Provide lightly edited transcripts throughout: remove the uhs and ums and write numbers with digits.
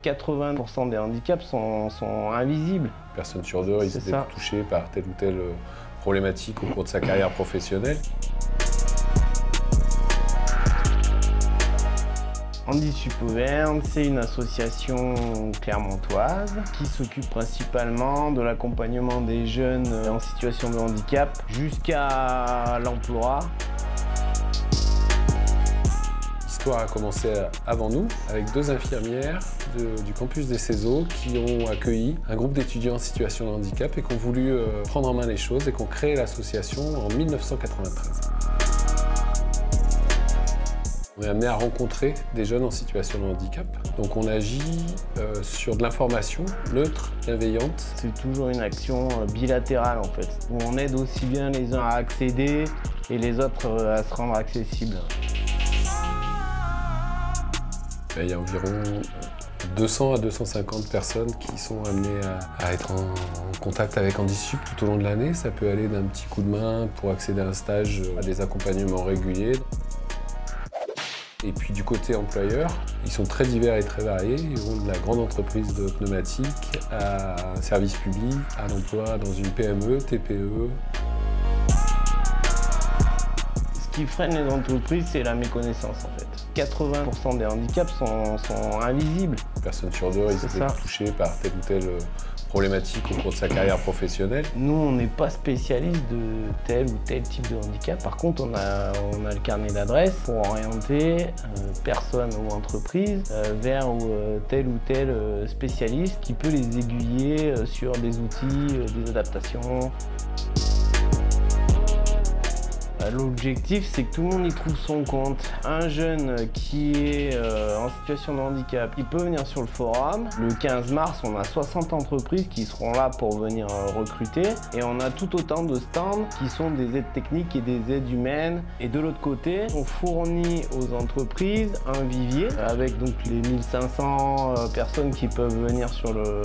80% des handicaps sont invisibles. Personne sur deux risque d'être touché par telle ou telle problématique au cours de sa carrière professionnelle. Handisup Auvergne, c'est une association clermontoise qui s'occupe principalement de l'accompagnement des jeunes en situation de handicap jusqu'à l'emploi. L'histoire a commencé avant nous avec 2 infirmières du campus des CESO qui ont accueilli un groupe d'étudiants en situation de handicap et qui ont voulu prendre en main les choses et qui ont créé l'association en 1993. On est amené à rencontrer des jeunes en situation de handicap. Donc on agit sur de l'information neutre, bienveillante. C'est toujours une action bilatérale en fait, où on aide aussi bien les uns à accéder et les autres à se rendre accessibles. Il y a environ 200 à 250 personnes qui sont amenées à être en contact avec Handisup tout au long de l'année. Ça peut aller d'un petit coup de main pour accéder à un stage, à des accompagnements réguliers. Et puis du côté employeur, ils sont très divers et très variés. Ils vont de la grande entreprise de pneumatiques à un service public, à l'emploi dans une PME, TPE. Ce qui freine les entreprises, c'est la méconnaissance en fait. 80% des handicaps sont invisibles. Personne sur deux risque d'être touché par telle ou telle problématique au cours de sa carrière professionnelle. Nous, on n'est pas spécialiste de tel ou tel type de handicap. Par contre, on a le carnet d'adresses pour orienter personnes ou entreprises vers tel ou tel spécialiste qui peut les aiguiller sur des outils, des adaptations. L'objectif, c'est que tout le monde y trouve son compte. Un jeune qui est en situation de handicap, il peut venir sur le forum. Le 15 mars, on a 60 entreprises qui seront là pour venir recruter. Et on a tout autant de stands qui sont des aides techniques et des aides humaines. Et de l'autre côté, on fournit aux entreprises un vivier avec donc les 1500 personnes qui peuvent venir sur le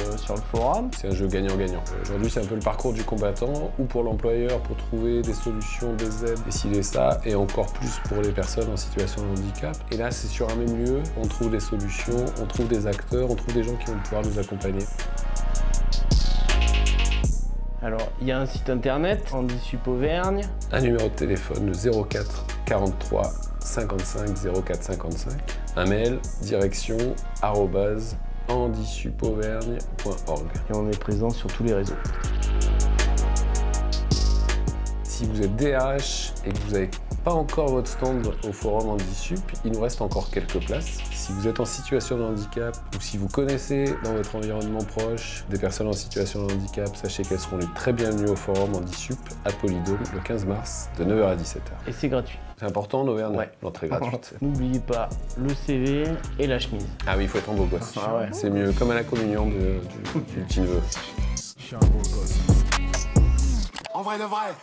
forum. C'est un jeu gagnant-gagnant. Aujourd'hui, c'est un peu le parcours du combattant, ou pour l'employeur pour trouver des solutions, des aides, décider ça, et encore plus pour les personnes en situation de handicap. Et là, c'est sur un même lieu, on trouve des solutions, on trouve des acteurs, on trouve des gens qui vont pouvoir nous accompagner. Alors, il y a un site internet, Handisup Auvergne. Un numéro de téléphone, le 04 43 55 04 55. Un mail, direction @handisupauvergne.org. Et on est présent sur tous les réseaux. Si vous êtes DRH et que vous n'avez pas encore votre stand au forum Handisup, il nous reste encore quelques places. Si vous êtes en situation de handicap ou si vous connaissez dans votre environnement proche des personnes en situation de handicap, sachez qu'elles seront les très bienvenues au forum Handisup à Polydôme le 15 mars de 9h à 17h. Et c'est gratuit. C'est important en Auvergne, ouais. L'entrée gratuite. N'oubliez pas le CV et la chemise. Ah oui, il faut être en beau gosse. Ah ouais. C'est mieux, comme à la communion du petit neveu. En vrai de vrai.